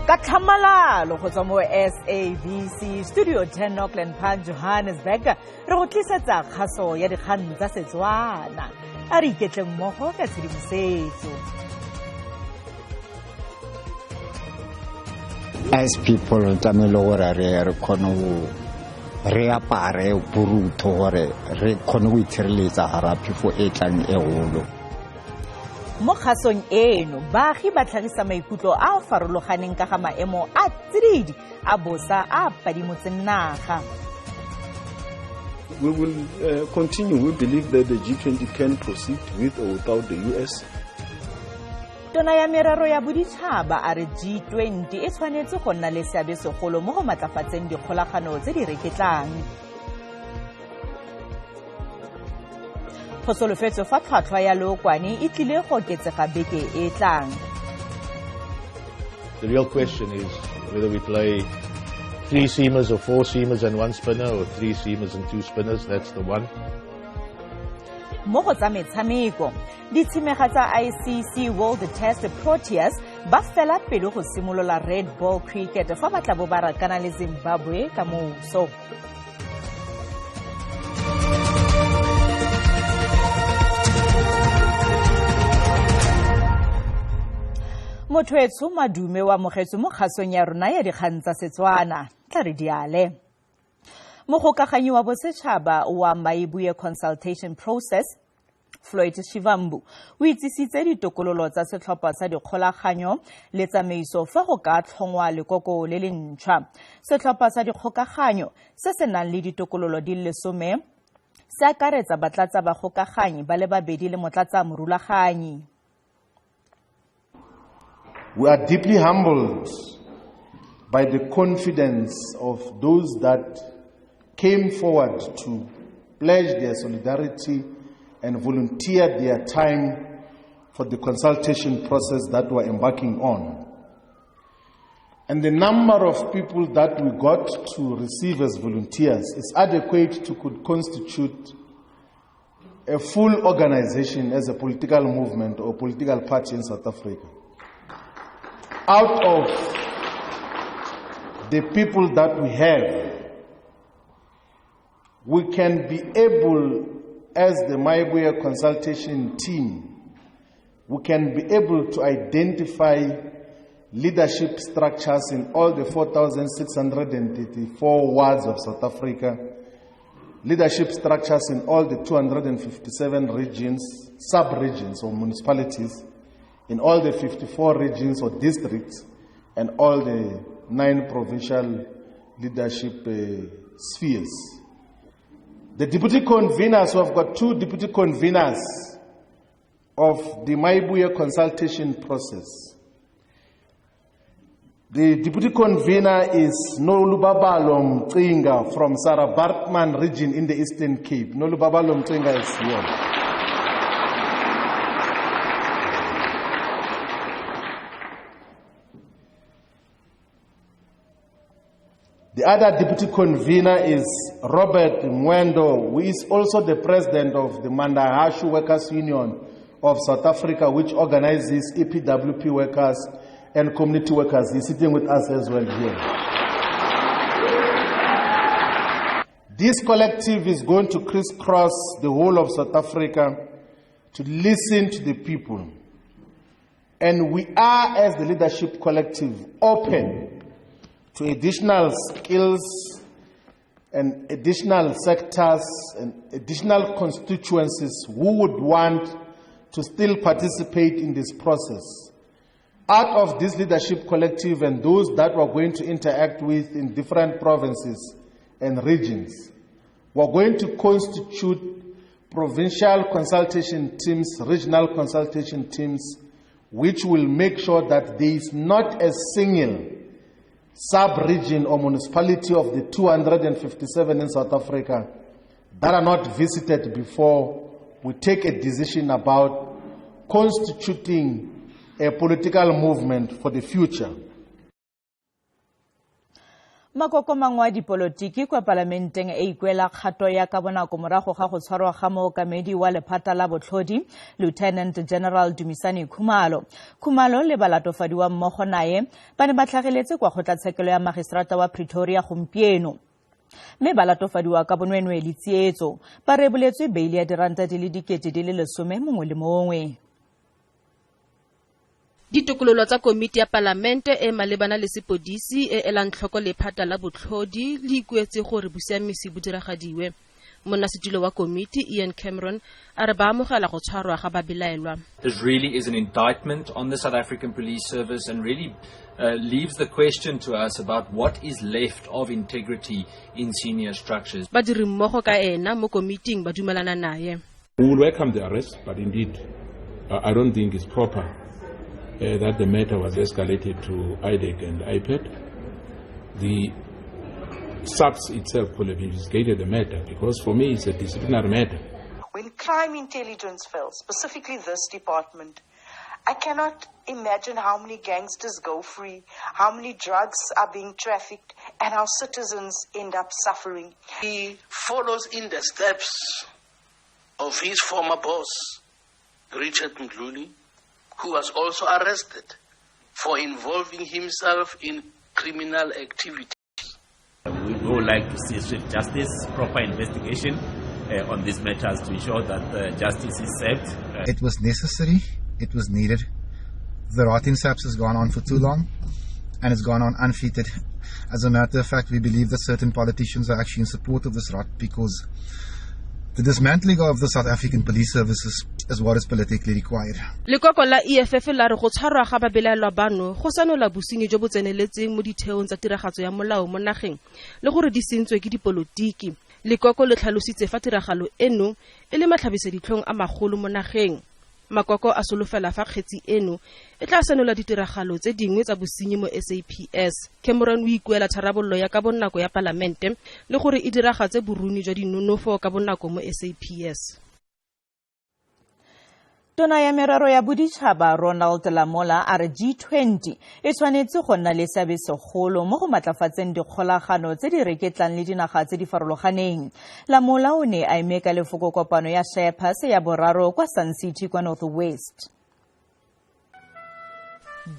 Kathamalalo go tswa mo SABC Studio 10 Auckland Park Johannesburg re go tlisetsa kgaso ya dikgang tsa Setswana a re iketleng mmogo ka tshedimosetso. As people tlamehile gore re kgone go re apare borutho gore re kgone go itshireletsa hara phefo e tlang e golo. Mo kgasong eno baagi ba tlhagisa maikutlo a farologaneng ka ga maemo a tsididi a bosa a padimotseng naga. We will continue. We believe that the G20 can proceed with or without the US. Tona ya merero ya boditšhaba a re G20 e tshwanetse go nna le seabe segolo mo go matlafatseng dikgolagano tse di reketlang. Go solofetswe fa tlhwatlhwa ya leokwane e tlile go oketsega beke e tlang. The real question is whether we play 3 seamers or 4 seamers and 1 spinner, or 3 seamers and 2 spinners. That's the one. Mo go tsa metshameko, ditshimega tsa ICC World Test Proteas ba fela pele go simolola red ball cricket fa ba tla bo ba rakana le Zimbabwe ka moso. Mothoetso madume wa mogetso mo kgasong ya rona ya dikgang tsa Setswana tla re diale. Mogokaganyi wa bosetšhaba wa Maibuye Consultation Process Floyd Shivambu o itsisitse ditokololo tsa setlhopha sa dikgolaganyo le tsamaiso fa go ka tlhongwa lekoko le le ntšhwa. Setlhopha sa dikgokaganyo se se nang le ditokololo di le 10 se akaretsa batlatsa bagokaganyi ba le babedi le motlatsa morulaganyi. We are deeply humbled by the confidence of those that came forward to pledge their solidarity and volunteer their time for the consultation process that we're embarking on. And the number of people that we got to receive as volunteers is adequate to could constitute a full organization as a political movement or political party in South Africa. Out of the people that we have, we can be able, as the Maibuye consultation team, we can be able to identify leadership structures in all the 4,634 wards of South Africa, leadership structures in all the 257 regions, sub-regions or municipalities, in all the 54 regions or districts, and all the 9 provincial leadership spheres. The deputy conveners, we have got 2 deputy conveners of the Maibuye consultation process. The deputy convener is Nolubabalo Mcinga from Sarah Bartman region in the Eastern Cape. Nolubabalo Mcinga is here. The other deputy convener is Robert Mwendo, who is also the president of the Mandahashu Workers Union of South Africa, which organizes EPWP workers and community workers. He's sitting with us as well here. This collective is going to crisscross the whole of South Africa to listen to the people. And we are, as the leadership collective, open to additional skills and additional sectors and additional constituencies who would want to still participate in this process. Out of this leadership collective and those that we're going to interact with in different provinces and regions, we're going to constitute provincial consultation teams, regional consultation teams, which will make sure that there is not a single sub-region or municipality of the 257 in South Africa that are not visited before we take a decision about constituting a political movement for the future. Makoko mangwe a dipolotiki kwa palamenteng e ikuela kgato ya ka bonako morago ga go tshwarwa ga mookamedi wa lephata la botlhodi Lieutenant General Dumisani Khumalo. Khumalo le balatofadiwa mmogo naye ba ne ba tlhageletse kwa kgotlatshekelo ya magistrata wa Pretoria gompieno. Mme balatofadiwa ka bonwenwe le tsietso ba reboletswe beili ya diranta di le dikete di le 10 mongwe le mongwe. Ditokololo tsa komiti ya palamente e malebana le sepodisi e elang tlhoko lephata la botlhodi le ikuetse gore bosiamisi bo diragadiwe. Monnasetilo wa komiti Ian Cameron a re ba amogela go tshwarwa ga babelaelwa. This really is an indictment on the South African Police Service and really leaves the question to us about what is left of integrity in senior structures. Badiri mmogo ka ena mo komiting ba dumelana naye. We will welcome the arrest, but indeed I don't think it's proper that the matter was escalated to IDEC and IPED. The SAPS itself could have investigated the matter because for me it's a disciplinary matter. When crime intelligence fails, specifically this department, I cannot imagine how many gangsters go free, how many drugs are being trafficked, and how citizens end up suffering. He follows in the steps of his former boss, Richard Mdluli, who was also arrested for involving himself in criminal activity. We would like to see swift justice, proper investigation on these matters to ensure that justice is served. It was necessary, it was needed. The rot in SAPS has gone on for too long and it's gone on unfettered. As a matter of fact, we believe that certain politicians are actually in support of this rot because the dismantling of the South African Police Services is what is politically required. Lekoko la EFF la re go tshwarwa ga babelaelwa bano go sanola bosenyi jo bo tseneletseng mo ditheong tsa tiragatso ya molao mo nageng le gore di sentswe ke dipolotiki. Lekoko le tlhalositse fa tiragalo eno e le matlhabiseditlhong a magolo mo nageng. Makoko a solofela fa kgetsi eno e tla sanola ditiragalo tse dingwe tsa bosenyi mo SAPS. Cameron o ikuela tharabollo ya ka bonako ya palamente le gore e diragatse boruni jwa dinonofo ka bonako mo SAPS. Tona ya merero ya boditšhaba Ronald Lamola a re G20 e tshwanetse go nna le seabe segolo mo go matlafatseng dikgolagano tse di reketlang le dinaga tse di farologaneng. Lamola o ne a eme ka lefoko kopano ya Sherpas ya boraro kwa Sun City kwa North West.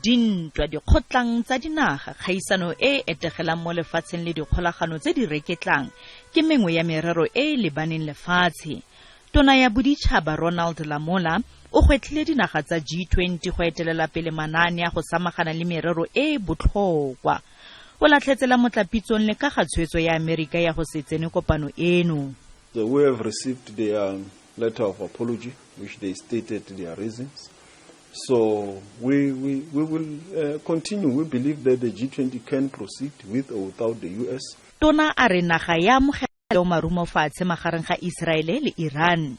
Dintwa dikgotlang tsa dinaga kgaisano e etegelang mo lefatsheng le dikgolagano tse di reketlang ke mengwe ya merero e lebaneng lefatshe. Tona ya boditšhaba Ronald Lamola o gwetlile dinaga tsa G20 go etelela pele manaane a go samagana le merero e botlhokwa. O latlhetsela motlapitsong le ka ga tshwetso ya Amerika ya go se tsene kopano eno. We have received their letter of apology, which they stated their reasons. So we will continue. We believe that the G20 can proceed with or without the US. Tona a re naga ya amogela marumo fatshe magareng ga Israele le Iran.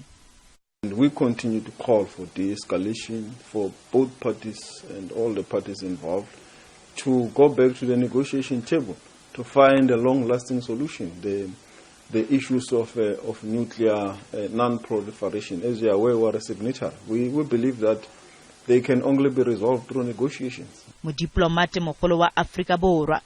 And we continue to call for de-escalation for both parties and all the parties involved to go back to the negotiation table to find a long-lasting solution. The issues of nuclear non-proliferation, as you are aware, were a signatory. We believe that they can only be resolved through negotiations. Modiplomate mogolo wa Afrika Borwa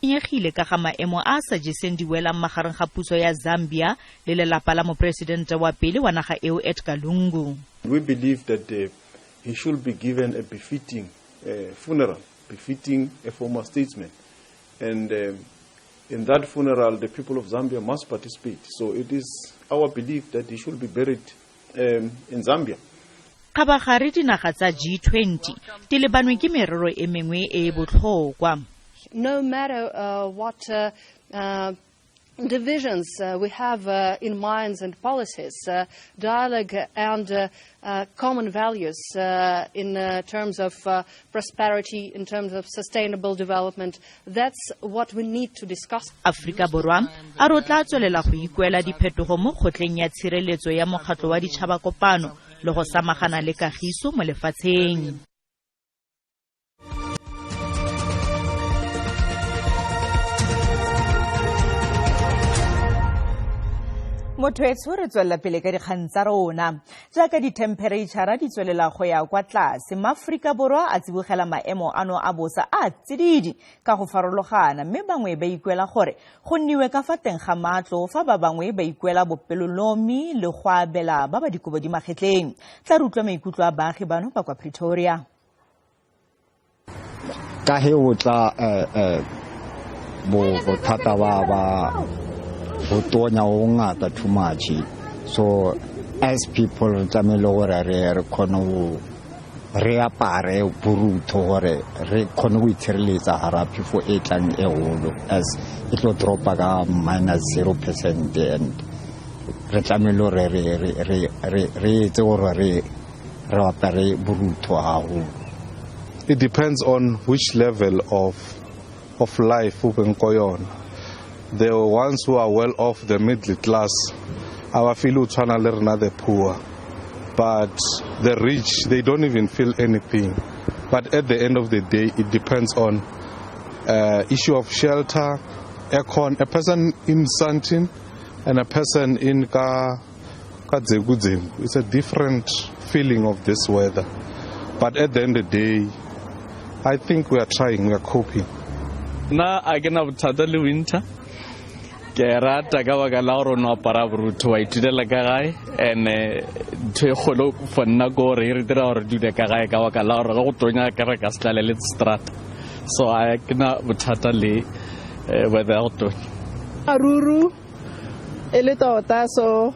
nyegile ka ga maemo a sa jeseng diwelang magareng ga puso ya Zambia le lelapa la mopresidente wa pele wa naga eo Edgar Lungu. We believe that he should be given a befitting funeral, befitting a former statesman. And in that funeral, the people of Zambia must participate. So it is our belief that he should be buried in Zambia. Ka ba gare dinaga tsa G20 di lebanwe ke merero e mengwe e botlhokwa. No matter what divisions we have in minds and policies, dialogue and common values in terms of prosperity, in terms of sustainable development, that's what we need to discuss. Afrika Borwa a re tla tswelela go ikuela diphetogo mo kgotleng ya tshireletso ya mokgatlo wa ditšhaba kopano le go samagana le kagiso mo lefatsheng. Motho e tswela pele ka dikgang tsa rona. jaaka di-temperature di tswelela go ya kwa tlase maAforika Borwa a tsibogela maemo ano a bosa a tsididi ka go farologana mme bangwe ba ikuela gore go nniwe ka fa teng ga matlo fa ba bangwe ba ikuela bopelolomi le go abela ba ba dikobo di magetleng tla re utlwa maikutlo a baagi bano ba kwa Pretoria ka he o tla bothata ba go tonya o ngata too much so as people tlamehile gore re kgone go re apare borutho gore re kgone go itshireletsa hara phefo e tlang e golo as e tlo dropa ka -0% and re tlamehile gore re etse gore re apare borutho haholo. It depends on which level of life we can go on. The ones who are well off, the middle class, our feel the poor. But the rich, they don't even feel anything. But at the end of the day, it depends on issue of shelter, aircon, a person in Santin and a person in Kadzegudze. It's a different feeling of this weather. But at the end of the day, I think we are trying, we are coping. Na agena bothata le winter ke rata ka baka la gore no apara borutho wa itudela ka gae and ntho e kgolo for nna go re dira gore dule ka gae ka baka la gore go tonya ka re ka slale le strata so I gena bothata le weather auto aruru ele tota so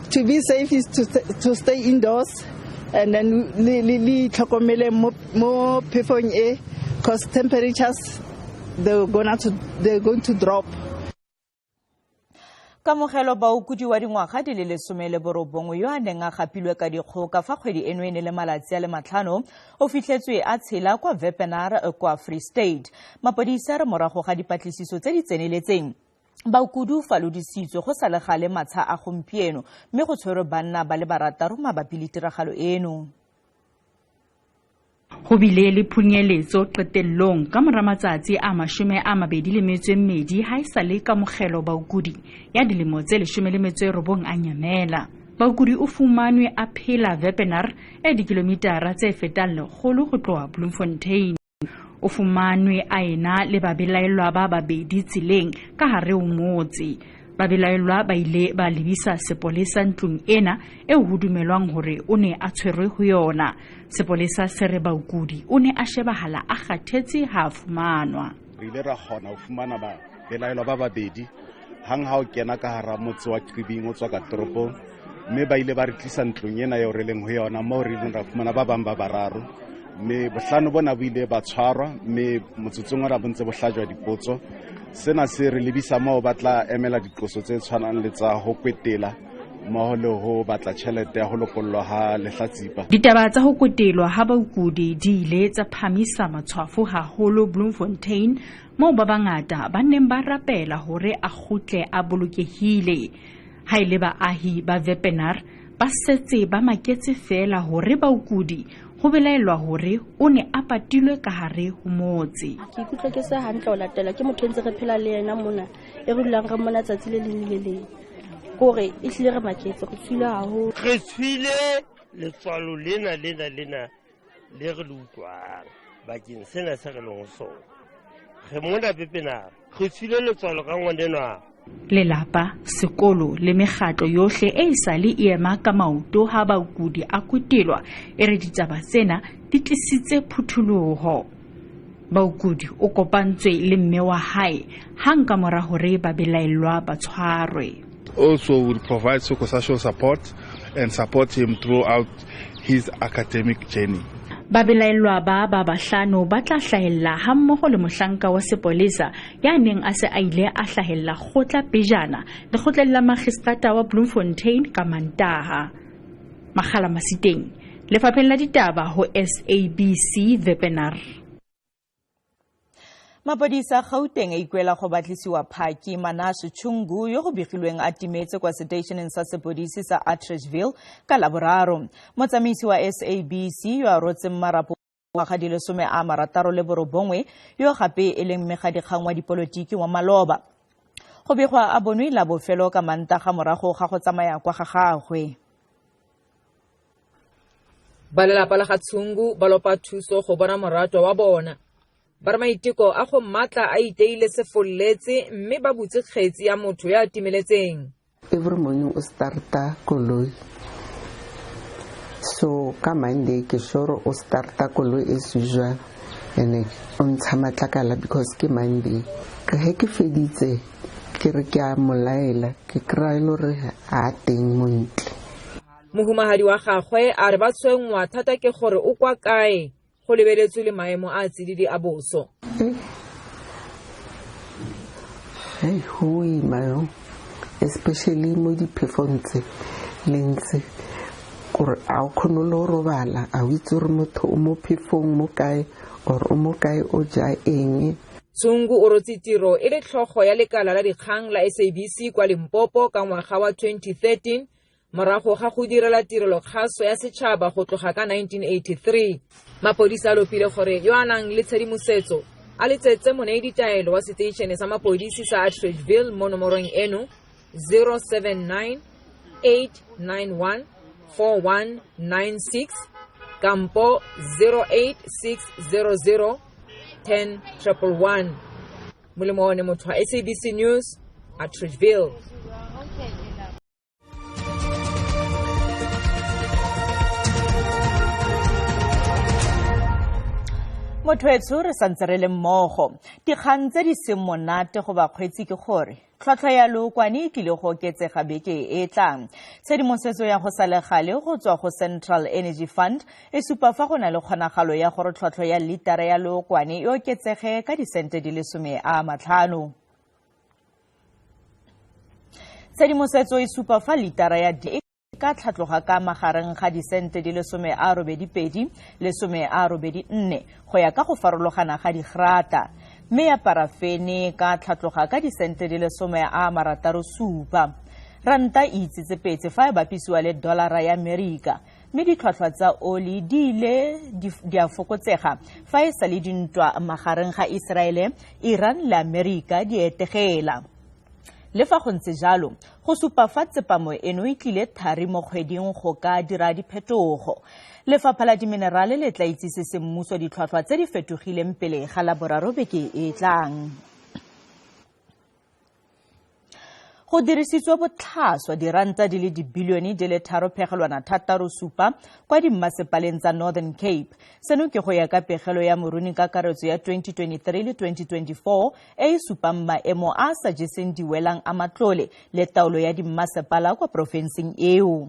to be safe is to stay indoors and then li tlhokomele mo phefong e because temperatures they're going to drop. Kamogelo baokudi wa dingwaga di le 19 yo a neng a gapilwe ka dikgoka fa kgwedi eno e ne le malatsi a le 5 o fitlhetswe a tshela kwa Vepenar kwa Free State. Mapodisa re morago ga dipatlisiso tse di tseneletseng baokudu falodisitswe go sa le gale matsha a gompieno mme go tshwerwe banna ba le 6 mabapi le tiragalo eno. Go bile le phunyeletso qetellong ka mora matsatsi a 22 ha isale ka mogelo baokudi ya dilemo tse 19 a nyamela. Baokudi o fumanwe a phela Vepenar e dikilometara tse fetang 100 go tloa Bloemfontein. O fumanwe a ena le babelaelwa ba babedi tseleng ka hare ho motse. Babelaelwa ba ile ba lebisa sepolesa ntlong ena e ho dumelwang hore o ne a tshwerwe ho yona. Sepolesa se re baokudi o ne a shebahala a kgathetse ha fumanwa. Re ile ra kgona ho fumana babelaelwa ba babedi hang ha o kena ka hara motse wa Kribing o tswa ka toropong mme ba ile ba re tlisa ntlong ena eo re leng ho yona mo re ileng ra fumana ba bang ba bararo mme bohlano bona bo ile ba tshwarwa mme motsotsong wa bontse bo hlajwa dipotso. Sena se re lebisa mo ba tla emela diqoso tse tshwanang le tsa ho kwetela mo le ho batla tšhelete ya ho lokollwa ha lehlatsipa. Ditaba tsa ho kwetelwa ha baokudi di ile tsa phamisa matshwafo haholo Bloemfontein mo ba bangata ba neng ba rapela hore a kgutle a bolokehile. Ha ile baahi ba Vepenar ba setse ba maketse fela hore baokudi go belaelwa hore o ne a patilwe ka hare ho motse. Ke ikutlwa ke se hantle o latela ke motho ntse re phela le yena mona e re dulang re mona tsatsi le leng le leng gore e hlile re maketse go tswile haholo re tswile letswalo lena le re le utlwang bakeng sena se re leng sona re mona Vepenar re tswile letswalo ka ngwanenwa. Lelapa, sekolo le mekgatlo yohle e isale e ema ka maoto ha baokudi a kwetelwa e re ditaba tsena di tlisitse phuthuloho. Baokudi o kopantswe le mme wa hae hang ka mora hore ba belaelwa ba tshwarwe. Also will provide psychosocial support and support him throughout his academic journey. Babelaelwa ba bahlano ba tla hlahella ha mmoho le mohlanka wa sepolesa ya neng a se a ile a hlahella kgotla pejana le kgotleng la magistrata wa Bloemfontein ka Mantaha. Makgala Masiteng, Lefapheng la ditaba ho SABC Vepenar. Mapodisa Gauteng a ikuela go batlisiwa Phaki Manashe Chungu yo go begilweng a timetse kwa stationeng sa sepodisi sa Atteridgeville ka Laboraro. Motsamaisi wa SABC yo a rotseng marapo wa ga di le 69 yo gape e leng megadikgang wa dipolotiki wa Maloba. Go begwa a bonwe la bofelo ka Mantaga morago ga go tsamaya kwa ga gagwe. ba lelapa la ga Tshungu ba lopa thuso go bona morato wa bona. Ba re maiteko a go matla a iteile sefolletse mme ba butse kgetsi ya motho ya timeletseng. Every morning o starta koloi. So ka Monday ke sure o starta koloi as usual and on tsamatlakala because ke Monday. Ka he ke feditse ke re ke a molaela ke kry lore a teng montle. Mohumahadi wa gagwe a re ba tshwengwa thata ke gore o kwa kae go lebeletswe le maemo a tsididi a boso. Hey, hui mayo, especially mo di performance lengse gore a khonolo robala a witse re motho o mo perform mo kae or o mo kae o ja eng. Tshungu o rotse tiro e le tlhogo ya lekala la dikgang la SABC kwa Limpopo ka ngwaga wa 2013 morago ga go direla tirelo kgaso ya setšhaba go tloga ka 1983. Mapodisa a lopile gore yo a nang le tshedimosetso a letsetse moneeditaelo wa seteišene sa mapodisi sa Atteridgeville mo nomorong eno 079-891-4196 kampo 08600-1011. Molemo one motho wa SABC News, Atteridgeville. Mothoetso re santse re le mmogo. Dikgang tse di seng monate go bakgweetsi ke gore tlhotlhwa ya lookwane e tlile go oketsega beke e tlang. Tshedimosetso ya go sa le gale go tswa go Central Energy Fund e supa fa go na le kgonagalo ya gore tlhotlhwa ya litara ya lookwane e oketsege ka disente di le 15. Tshedimosetso e supa fa litara ya ka tlhatloga ka magareng ga disente di le 82 le 84 go ya ka go farologana ga digrata, mme ya parafene ka tlhatloga ka disente di le 67. Ranta itsitse petse fa e bapisiwa le dolara ya Amerika, mme ditlhwatlhwa tsa oli di ile di a fokotsega fa e sa le dintwa magareng ga Israele, Iran le Amerika di etegela. Le fa go ntse jalo go supa fa tsepamo eno e tlile thari mo kgweding go ka dira diphetogo. Lefapha la Diminerale le tla itsise semmuso ditlhwatlhwa tse di fetogileng pele ga la boraro beke e tlang. Go dirisitswe botlhaswa diranta di le dibilione di le 3.67 kwa dimmasepaleng tsa Northern Cape. Seno ke go ya ka pegelo ya moruni ka karetso ya 2023 le 2024 e supang maemo a sa jeseng diwelang a matlole le taolo ya dimmasepala kwa profenseng eo.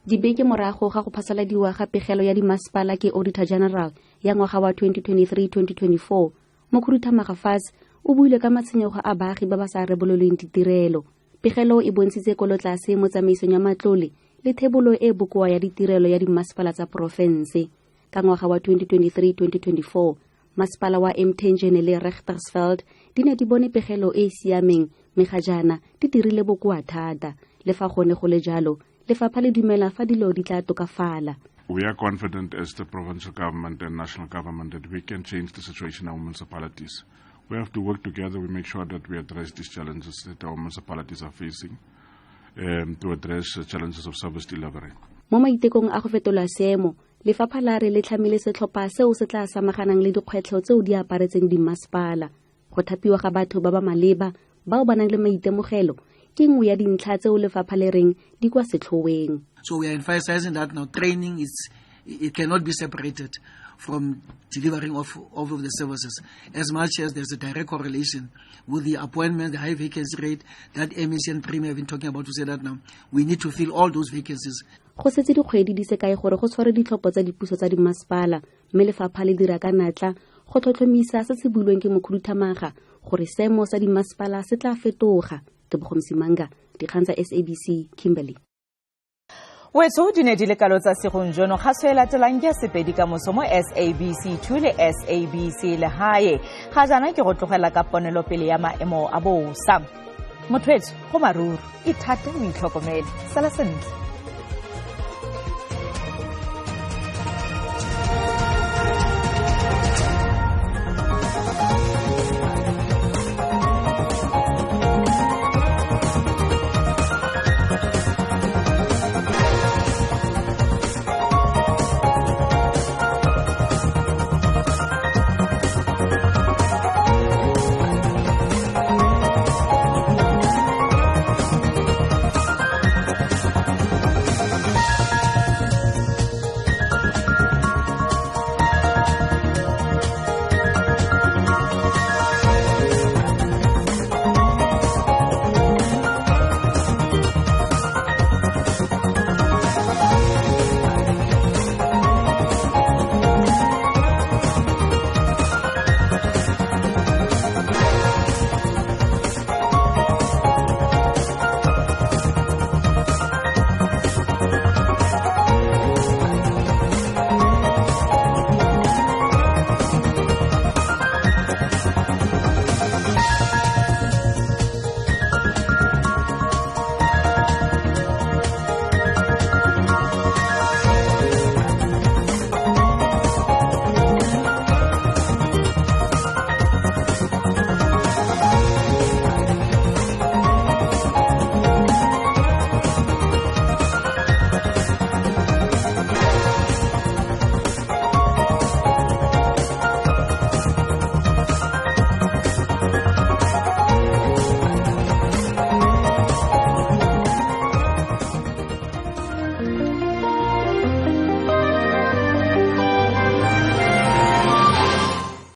Dibeke morago ga go phasaladiwa ga pegelo ya dimmasepala ke Auditor General ya ngwaga wa 2023-2024, Mokhuduthamaga Fase o buile ka matshenyego a baagi ba ba sa rebololeng ditirelo. Pegelo e bontshitse kolotlase mo tsamaisong ya matlole le thebolo e bokoa ya ditirelo ya dimmasepala tsa porofense. Ka ngwaga wa 2023-2024, masepala wa Mthenjene le Richtersveld di ne di bone pegelo e e siameng, mme ga jaana di dirile bokoa thata. Le fa gone go le jalo, lefapha le dumela fa dilo di tla tokafala. We are confident as the provincial government and national government that we can change the situation in our municipalities. We have to work together. We make sure that we address these challenges that our municipalities are facing to address challenges of service delivery. Mo maitekong a go fetola seemo, lefapha la re le tlhamile setlhopha seo se tla samaganang le dikgwetlho tseo di aparetseng dimmasepala. Go thapiwa ga batho ba ba maleba bao ba nang le maitemogelo ke nngwe ya dintlha tseo lefapha le reng di kwa setlhoeng. So we are emphasizing that now training it cannot be separated from delivering of the services, as much as there's a direct correlation with the appointment, the high vacancy rate that MEC and Premier have been talking about to say that now we need to fill all those vacancies. Go setse dikgwedi di se kae gore go tshware ditlhopho tsa dipuso tsa dimmasepala, mme lefapha le dira ka natla go tlhotlhomisa se se builweng ke Mokhuduthamaga gore seemo sa dimmasepala se tla fetoga. Tebogo Msimanga, dikgang tsa SABC, Kimberley. Wetso di ne di le kalo tsa segong jono ga se latelang ke sepedi ka moso mo SABC 2 le SABC le hae ga jana ke go tlogela ka ponelo pele ya maemo a bosa. Mothoetso go maruru ithate o itlhokomele sala sentle.